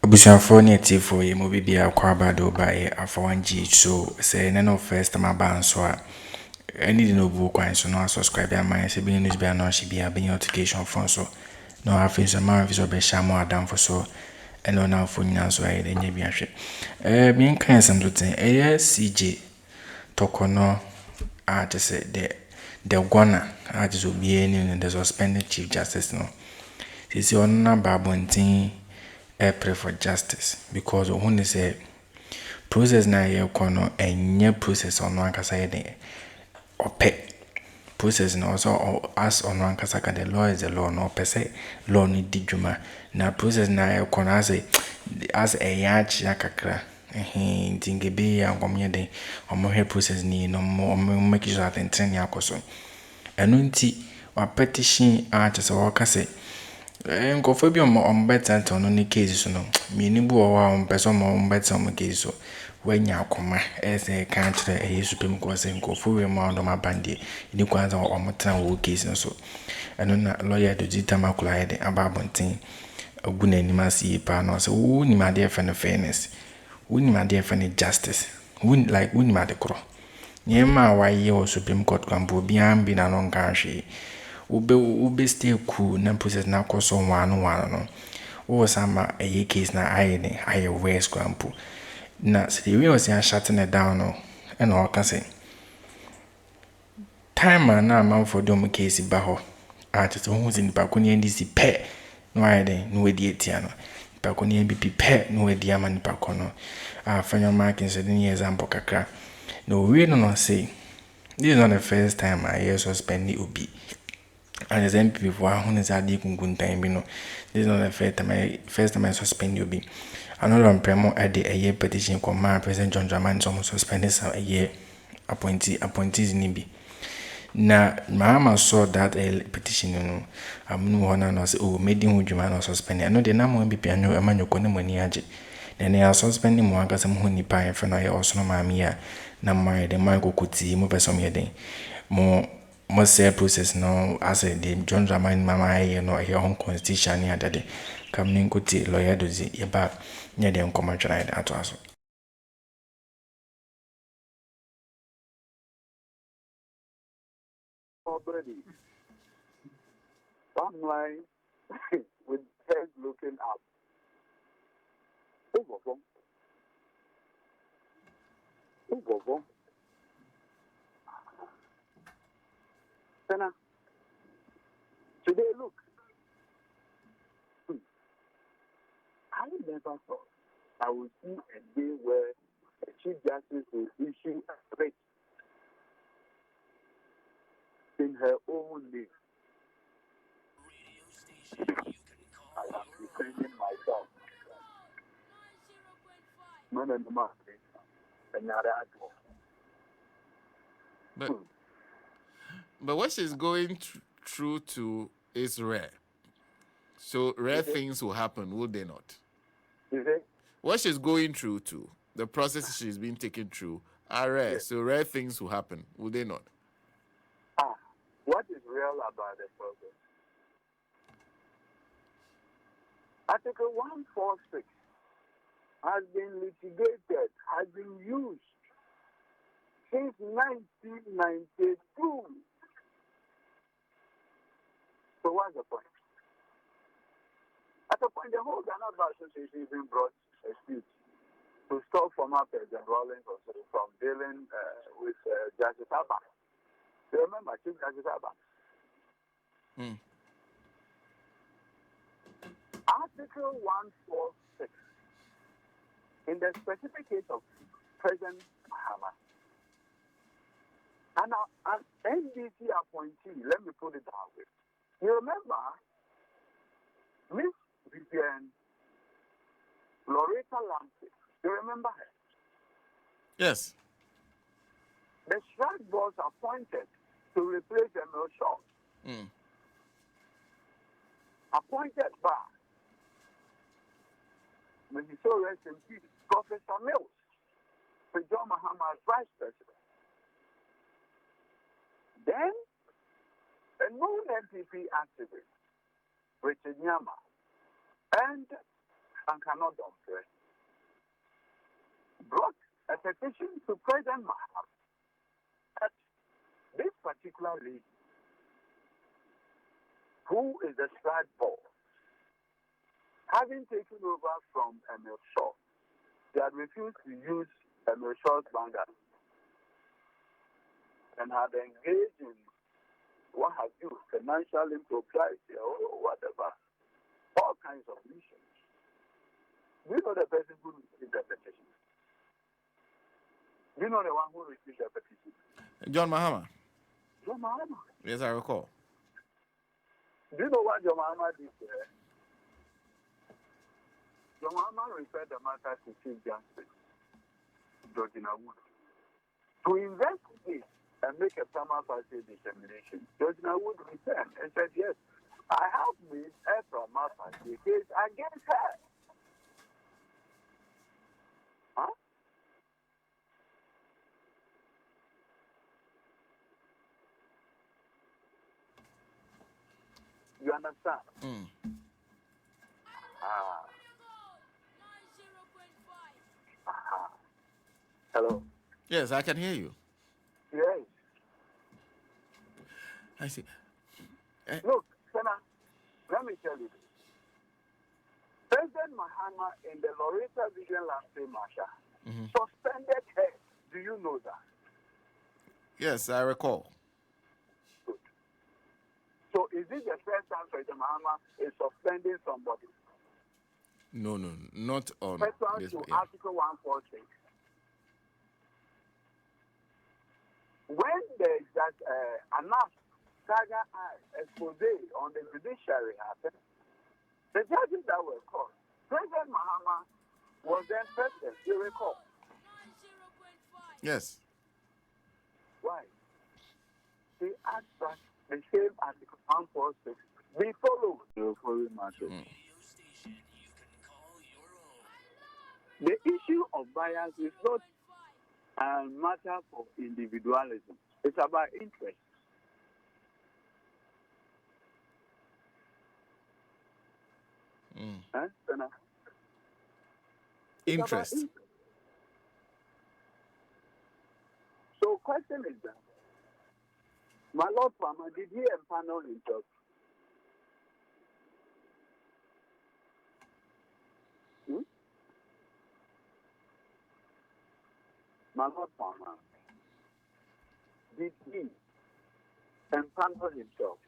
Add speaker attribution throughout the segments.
Speaker 1: Abusuafo ne atifo ye mo bibia kwaba do ba ye Alpha OneTV so say no first time ban so a any no bu kwan so no subscribe am say be news be no she be a notification phone so no have so man fi so be shamo adam for so eno na phone nya so aye nya bi ahwe me kan sam do ten CJ Torkonoo a just say the gwana a just obi any the suspended chief justice no see on na babontin pray for justice because when they say process na ye kono enye process ono ankasa ye de ope process na also as ono ankasa ka the law is the law no pese law ni dijuma na process na ye kono as a yachi akakra ntingebe ya ngomye de omo he process ni no omo make sure that entren yakoso eno nti wa petition a chese wo kase nkofo bi on better to no ni case so no mi ni bu o wa on person on better on case so wanya akoma ese kan kire e supreme court se nkofo we ma on ma bandi ni kwanza o motran wo case no so eno na lawyer Edudzi Temakloe de ababontin oguna ni masi pa no so wo ni ma de fairness wo ni ma de justice wo ni ma de kro nyema wa ye o supreme court kwambo bi am bi na no nkan hwe ube stay cool na process na koso wano no wo sama a case na aye west kwampo na se we was ya shutting it down no and all can say time na man for dem case ba ho a just who is in pakuni ndc pe no aye no we die tia no pakuni mpp pe no we dia man pakono a fanyo marking say the example kakra no we no say this is not the first time I hear suspend the obi and the MPP for who is adi kungun time no this is not the first time I suspend you be another premo at a year petition for my President John Dramani some suspended a year appointees nibi na mama saw that petition no I'm no one no say oh made him Juma no suspend I know the name MPP anyo emanyo ko ne mani age na ne suspend mo anga sam ho nipa en fe no ye osono maami a na mai de mai kokuti mo person ye den mo say process no as a the John Dramani mama ye no here on constitution ni adade kam ni nkuti lawyer Edudzi ye ba nya de nkoma twara da ato aso
Speaker 2: already. I'm lying with head looking up. Over. Sena, today look, I never thought I would see a day where a chief justice will issue a threat in her own name. I am defending myself. Man and man,
Speaker 3: but what she's going through to is rare. So rare things will happen, will they not? What she's going through to, the process she's been taken through, are rare. Yes. So rare things will happen, will they not?
Speaker 2: What is real about the process? Article 146 has been litigated, has been used since 1992. So what's the point? At the point, the whole Ghana Bar Association even brought a suit to stop former President Rawlings from dealing with Justice Abba. You remember Chief Justice Abba? Article 146, in the specific case of President Mahama, and an NDC appointee, let me put it that way. You remember, Miss Vivian Loretta Lamptey, you remember her?
Speaker 3: Yes.
Speaker 2: The strike was appointed to replace Emil Shaw. Appointed by, may he so rest in peace, Professor Newz, John Mahama's vice president. Then, a known MPP activist, Richard Nyama, and and cannot dump brought a petition to President Mahama that this particular lady, who is the stride board, having taken over from Emil Shaw, they had refused to use Emil Shaw's banker and had engaged in what have you, financial impropriety or whatever, all kinds of missions. We know the person who received the petition. You know the one who received the petition?
Speaker 3: John Mahama.
Speaker 2: John Mahama.
Speaker 3: Yes, I recall.
Speaker 2: Do you know what John Mahama did there? John Mahama referred the matter to Chief Justice Georgina Wood to investigate and make a prima facie determination. Georgina Wood returned and said, yes, I have made a prima facie case against her. Huh? You understand? Hello?
Speaker 3: Yes, I can hear you.
Speaker 2: Yes.
Speaker 3: I see.
Speaker 2: Look, Senna, let me tell you this. President Mahama in the Loretta Vision Landscape Marshal suspended her. Do you know that?
Speaker 3: Yes, I recall.
Speaker 2: Good. So is it the first time President Mahama is suspending somebody?
Speaker 3: No, not on
Speaker 2: Petitions
Speaker 3: this.
Speaker 2: to
Speaker 3: Yeah.
Speaker 2: Article 146. When there is that enough saga expose on the judiciary happened, the judges that were called, President Mahama was then president, you recall?
Speaker 3: Yes.
Speaker 2: Why? He asked that the same Article 146 be followed. The following matter. The issue of bias is not a matter for individualism. It's about interest. Huh?
Speaker 3: Interest.
Speaker 2: So question is that, my Lord Farmer, did he empanel himself? My Lord Farmer, did he empanel himself?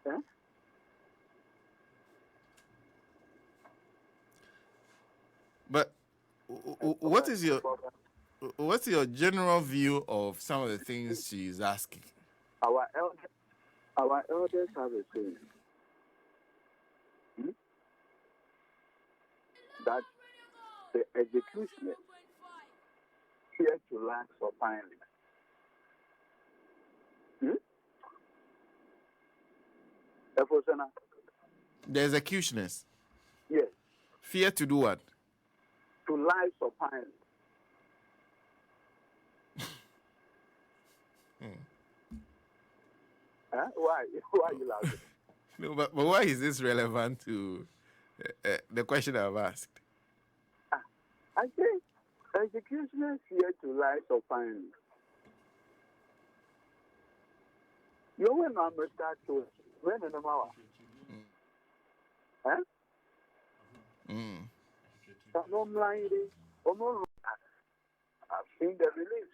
Speaker 2: Huh?
Speaker 3: But what's your general view of some of the things she's asking?
Speaker 2: Our elders have a saying that the executioner fears to lack supinely.
Speaker 3: The executioners?
Speaker 2: Yes.
Speaker 3: Fear to do what?
Speaker 2: To lie supinely. Huh? Why? Why are you laughing?
Speaker 3: No, but why is this relevant to the question I've asked?
Speaker 2: I think executioners fear to lie supinely. You will not start to when in the hour. Huh? I've seen the release.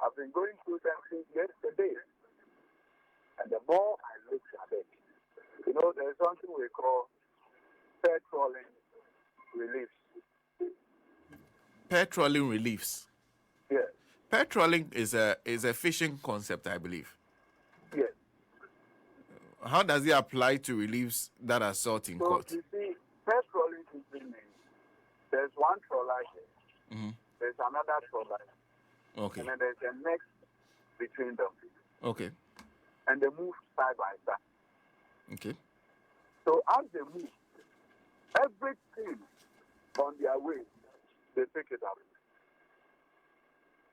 Speaker 2: I've been going through them since yesterday. And the more I look at it, you know, there's something we call patrolling reliefs.
Speaker 3: Patrolling reliefs?
Speaker 2: Yes.
Speaker 3: Patrolling is a fishing concept, I believe.
Speaker 2: Yes.
Speaker 3: How does it apply to reliefs that are sought in court?
Speaker 2: You see, patrolling simply means there's one trawler here, there's another trawler here,
Speaker 3: Okay.
Speaker 2: and then there's a next between them.
Speaker 3: Okay.
Speaker 2: And they move side by side.
Speaker 3: Okay.
Speaker 2: So as they move, everything on their way, they pick it up.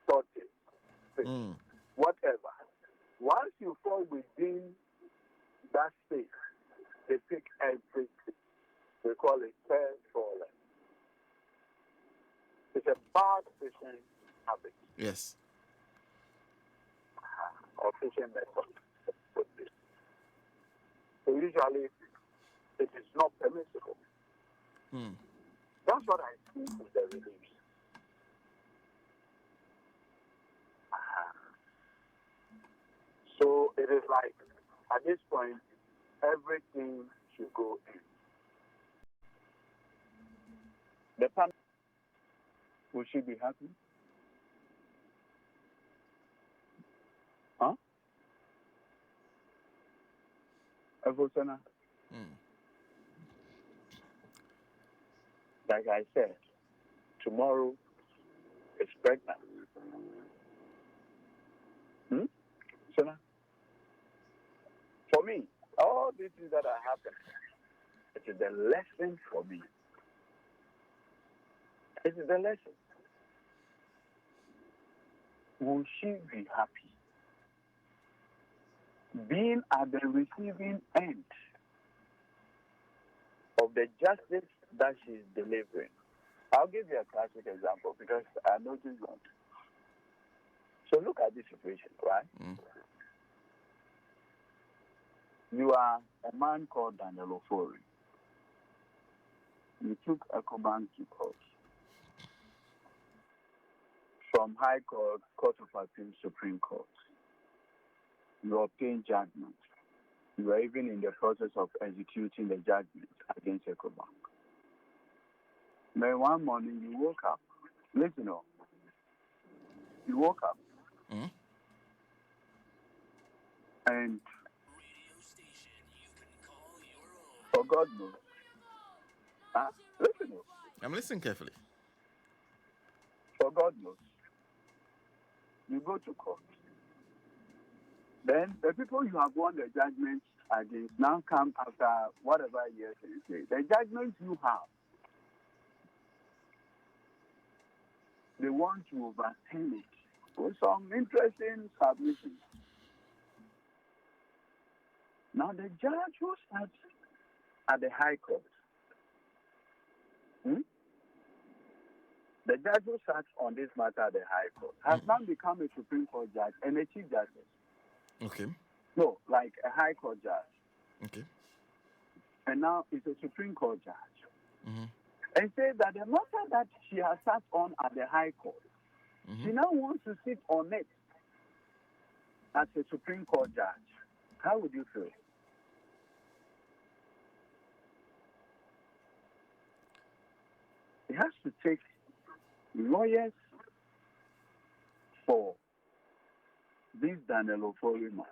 Speaker 2: Sort it. whatever. Once you fall within that space, they pick everything. We call it fair trolling. It's a bad fishing habit.
Speaker 3: Yes.
Speaker 2: Or fishing method. So usually, it is not permissible. That's what I see with the release. So it is like, at this point, everything should go in. The family, will she be happy? Huh? Evosana? Like I said, tomorrow is pregnant. Sana? For me, all these things that are happening, it is the lesson for me. It is the lesson. Will she be happy? Being at the receiving end of the justice that she is delivering. I'll give you a classic example because I noticed that. So look at this situation, right? You are a man called Daniel Ofori. You took Akroma to court. From High Court, Court of Appeal, Supreme Court. You obtained judgment. You are even in the process of executing the judgment against Akroma. Then one morning you woke up. Listen up. You woke up. And for God knows. Listen up.
Speaker 3: I'm listening carefully.
Speaker 2: For God knows. You go to court. Then the people you have won the judgment against now come after whatever years you say. The judgment you have, they want to overturn it with some interesting submissions. Now the judge who sat at the High Court, the judge who sat on this matter at the High Court has now become a Supreme Court judge and a Chief Justice.
Speaker 3: Okay.
Speaker 2: No, like a High Court judge.
Speaker 3: Okay.
Speaker 2: And now it's a Supreme Court judge. And say that the matter that she has sat on at the High Court, she now wants to sit on it as a Supreme Court judge. How would you feel? It has to take lawyers for this Daniel Ofori man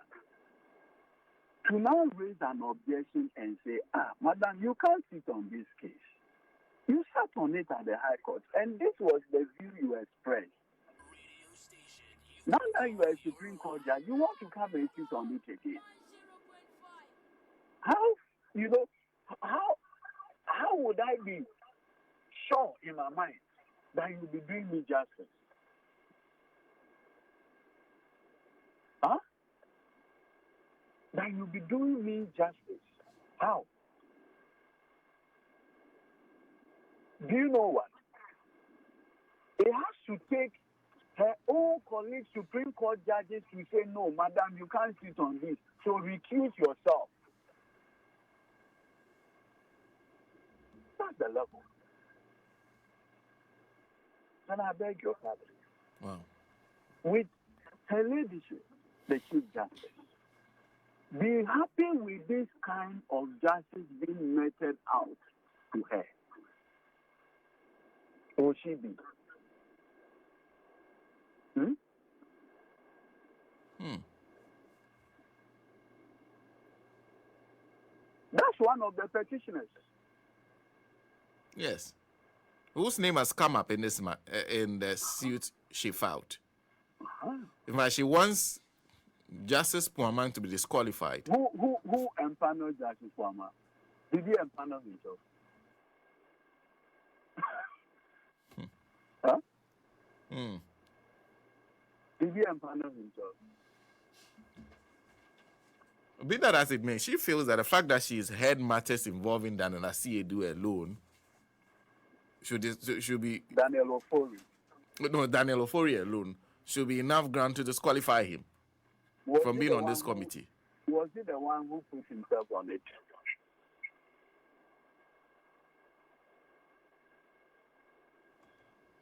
Speaker 2: to now raise an objection and say, madam, you can't sit on this case. You sat on it at the High Court, and this was the view you expressed. Now that you are a Supreme Court judge, you want to come and sit on it again. How would I be sure in my mind that you'll be doing me justice? That you'll be doing me justice. How? Do you know what? It has to take her own colleague Supreme Court judges to say, no, madam, you can't sit on this. So recuse yourself. That's the level. And I beg your pardon.
Speaker 3: Wow.
Speaker 2: With her ladyship, the Chief Justice, be happy with this kind of justice being meted out to her. Will she be? That's one of the petitioners.
Speaker 3: Yes. Whose name has come up in this in the suit she filed? In fact, she wants Justice Puaman to be disqualified.
Speaker 2: Who empaneled Justice Puaman? Did he empanel himself? Bibi and Pano himself.
Speaker 3: Be that as it may, she feels that the fact that she's heard matters involving Daniel Asiedu alone should be
Speaker 2: Daniel Ofori.
Speaker 3: No, Daniel Ofori alone should be enough ground to disqualify him from being on this committee.
Speaker 2: Was he the one who put himself on it?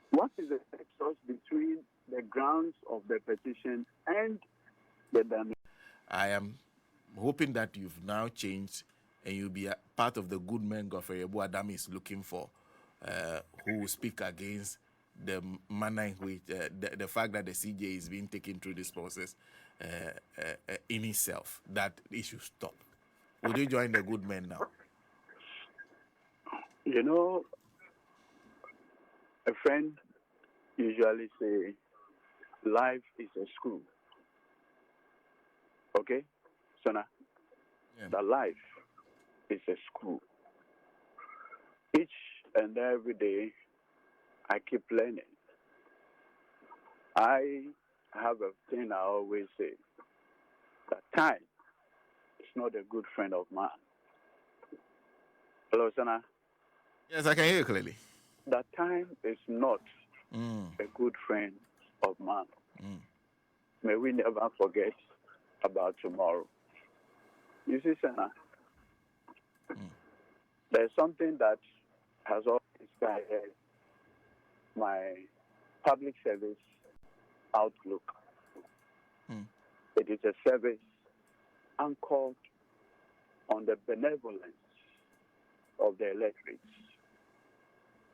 Speaker 2: What is the nexus between the grounds of the petition and the Daniel?
Speaker 3: I am hoping that you've now changed and you'll be a part of the good men Godfrey Ebuadami is looking for, who will speak against the manner in which the fact that the CJ is being taken through this process in itself, that it should stop. Would you join the good men now?
Speaker 2: You know, a friend usually say, life is a school. Okay? So now, the life is a school. Each and every day, I keep learning. I have a thing I always say, that time is not a good friend of mine. Hello, Sana?
Speaker 3: Yes, I can hear you clearly.
Speaker 2: That time is not a good friend of mine. May we never forget about tomorrow. You see, Sana, there's something that has always guided my public service outlook. It is a service anchored on the benevolence of the electorates.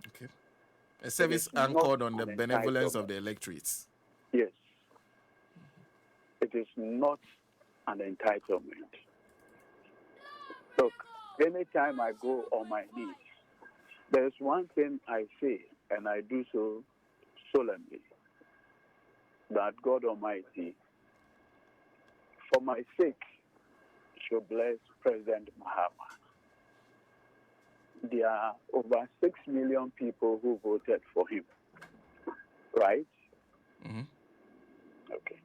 Speaker 3: Okay. A service anchored on the benevolence of the electorates.
Speaker 2: Yes. It is not an entitlement. Look, anytime I go on my knees, there's one thing I say, and I do so solemnly, that God Almighty, for my sake, should bless President Mahama. There are over 6 million people who voted for him, right? Okay.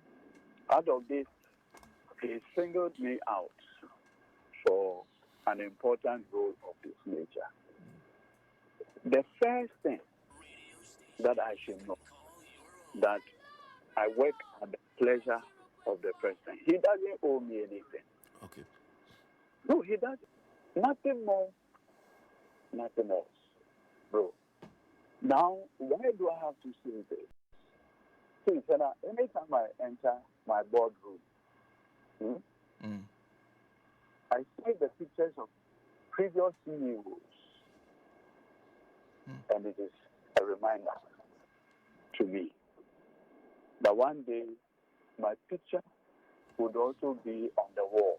Speaker 2: Out of this, he singled me out for an important role of this nature. The first thing that I should know, that I work at the pleasure of the president. He doesn't owe me anything.
Speaker 3: Okay.
Speaker 2: No, he doesn't. Nothing more, nothing else. Bro, now, why do I have to say this? See, Senna, anytime I enter my boardroom, I see the pictures of previous CEOs, and it is a reminder to me that one day my picture would also be on the wall.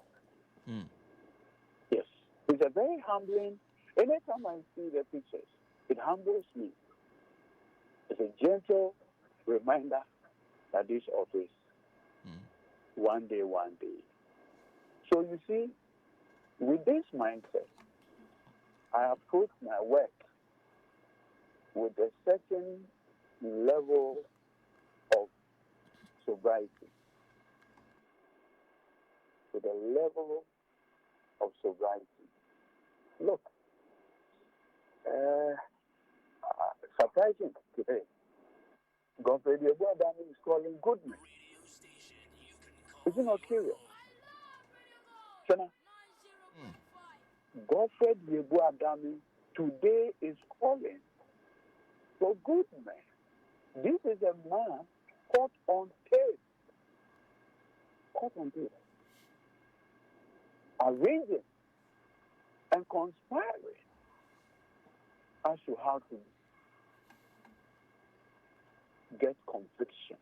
Speaker 2: Yes. It's a very humbling, anytime I see the pictures, it humbles me. It's a gentle reminder that this office, one day. So you see, with this mindset, I approach my work with a certain level of sobriety. With a level of sobriety. Look, surprising today, Godfrey Ebuadami is calling Goodman. Is it not curious? Senna, Godfrey Ebuadami today is calling for Goodman. This is a man caught on tape. Arranging and conspiring as to how to get conviction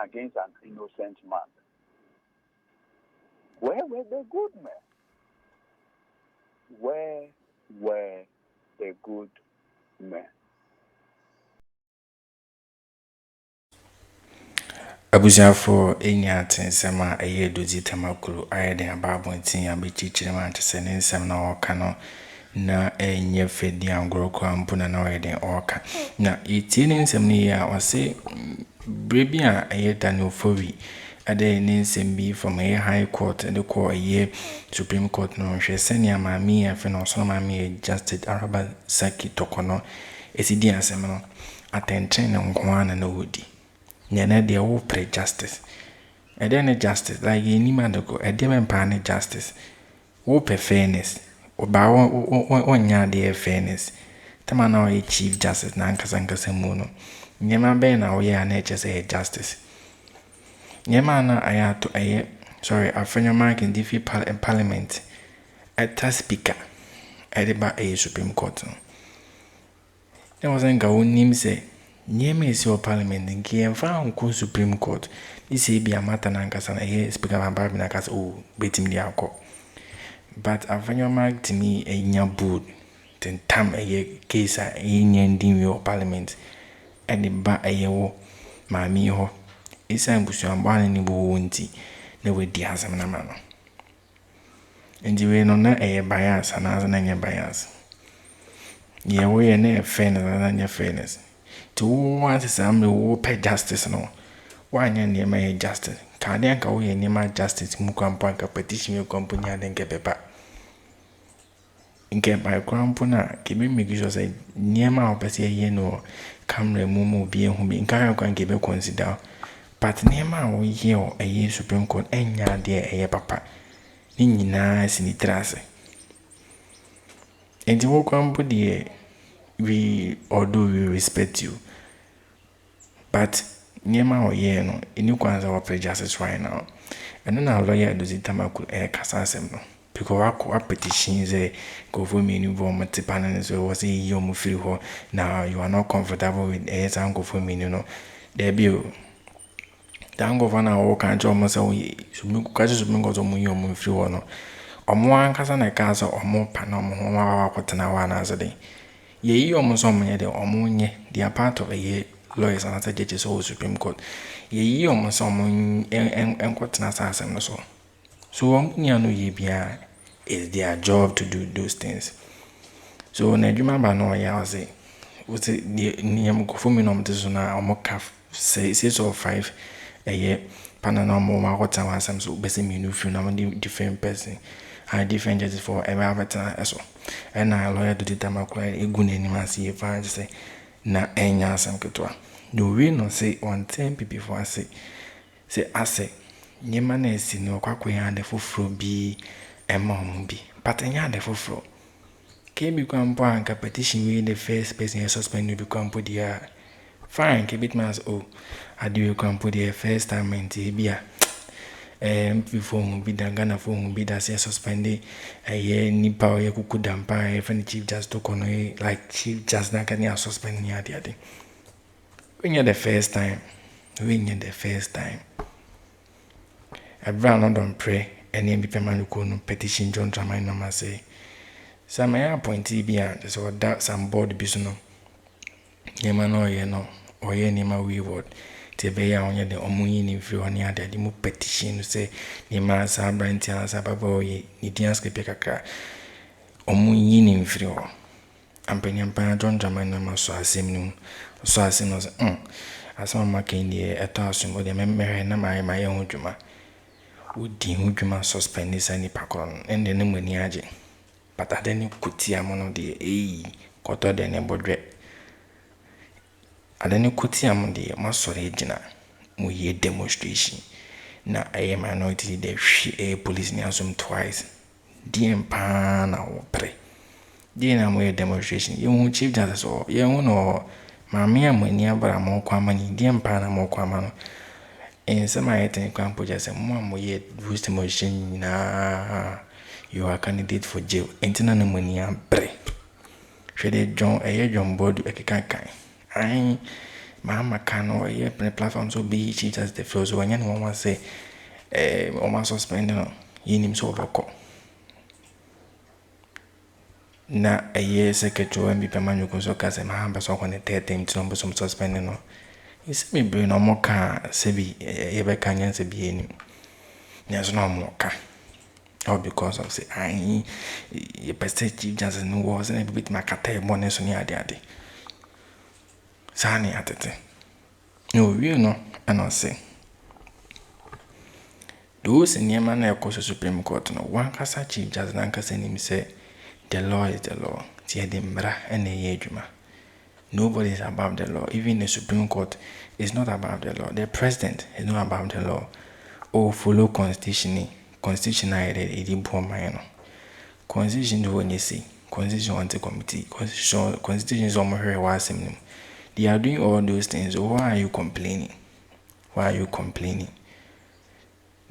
Speaker 2: against an innocent man. Where were the good men? Where were the good men?
Speaker 1: Abusiafo enya tensem a Edudzi Temakloe ayeden ababontin ya Miniejćondućt ante se ne nsem na oka no na enye fedi angorokwa mpuna na oyeden oka na itie ne nsem ni ya wase Bribia a Daniel Fovi at the NSMB from a high court and the court a year Supreme Court no she senior mammy and Fenoso mammy Justice Araba Saki Torkonoo Esidia Semino attention on Kwan and Woody. Nene de all pray justice. A then justice like any man to go a demon pan justice. Wope fairness. Or bow one yard dear fairness. Tamano a chief justice Nankasanka Semuno. Nyema bena o ya nature say justice. Nyema na aya to aye afenyo mark in the parliament at speaker at the Supreme Court. There was a name say nyema is your parliament in game found ko Supreme Court. This be a matter nankasa na speaker of na kasa betim di akọ. But afenyo mark to me a nya board then tam case a nya your parliament. And the ba a yewo mammy ho. Isa busuambane ni buwunti na wedi asem na mano. Njiwe no na bias anaza na nye bias. Yewo ye na fairness na nye fairness. To want some wo pay justice no. Wanya ni ma justice. Kade anka wo ye ni ma justice mu kwampo anka petition yo company adenke pepa. Nke by kwampo na kibi make sure say niema opese ye no camera mumu bi ehu bi nka kan ke be consider. But niema wo ye o Supreme Court enya de papa. Ni nyina sini trase. Enti wo kwampo de although we respect you. But niema wo ye no eni kwanza wo prejudice right now. And then our lawyer Edudzi Temakloe kasa asem no. Because our petitions go for me new form and so was a young free ho. Now you are not comfortable with a go for me, There be Dango van our country almost a catches me go to my free one. Or more cousin a casa or more panama what an hour as a day. Ye almost on me or more they are part of a year lawyers and other judges all Supreme Court. Ye almost on and what an assassin or so. So no ye is their job to do those things. So Najuma Bano ya say was it near go for me nomtizuna or mock 6 or 5 a year panama what I was so busy me new few different person. I different judges for every avatar as well. And I lawyer to the Temakloe a good name see if I say na enya some kutwa. No we no say 110 people before I say I say Nyemane si no kwakwe ande foforo bi emom bi patenya ande foforo ke bi kwampo anka petition we the first person suspend bi kwampo dia fine ke bit mas adi kwampo dia first time enti bia before mu bi dangana fo mu bi da se suspend nipa o ye kukudampa friend chief just Torkonoo like chief just na kan ya suspend ni ade when you the first time Everyone don't pray any MP petition John Drama no say. Some appointee be so that some board business. Yema no ye no or ye nima we word. Tebe ya onye de omunyi ni free on ya de mu petition say nima sa branti ansa baba ye ni dianske pe kakra. Omunyi ni free o. Ampanyampa John Drama no so asem no so asem no asama makindi eto asum de memere na my own dwuma. Udi hujuma suspend this any pakon and then money aje. But I didn't kutia mono de koto de nebodre. I didn't kutia mon de masore jina mu ye demonstration. Na I minority de police ni asum twice. Diem pa na wo pre. Diem na mu ye demonstration. You chief justice or you no mami amani abara mo kwamani diem pa na mo kwamano. In some items, Campo just a mom yet boost emotion. You are candidate for jail. Internal money and pray. Should they join a John board a kakai? I, Mamma can or a platform so be cheap as the flows when anyone say, almost suspended in him so vocal. Na a year secretary and be permanent so cast a man, so when the 13th number some suspending. It's me bring no more car, Sebi, ever canyon se be any. There's no more car. All because of say, a percentage just no was and a bit my cat bonus on your daddy. Sani at it. No, you know, and I say. Those in Yemen na ekoso Supreme Court no one kasa chief judge na nkasa nim say the law is the law. Tie de mbra ene ye adwuma. Nobody is above the law. Even the Supreme Court is not above the law. The president is not above the law. Or follow constitution. Constitution it improve no. Constitution do when you see. Constitution on the committee. Constitution is almost here was him. They are doing all those things. So why are you complaining? Why are you complaining?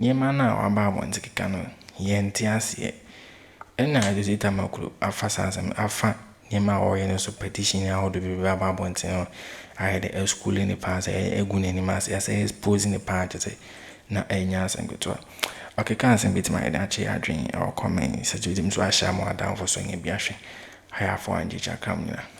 Speaker 1: Niema na waba abonte keka no ye nte ase e na Edudzi Temakloe afa sansam afa niema oye no so petition ya odo bi baba abonte no aye the school ni pass egu ni mas ase expose ni part na enya asengoto okeka ansem bitima ย็hut adwen or comment such with him so ahia mo adan for so nya bi ahwe haya for anje chakam na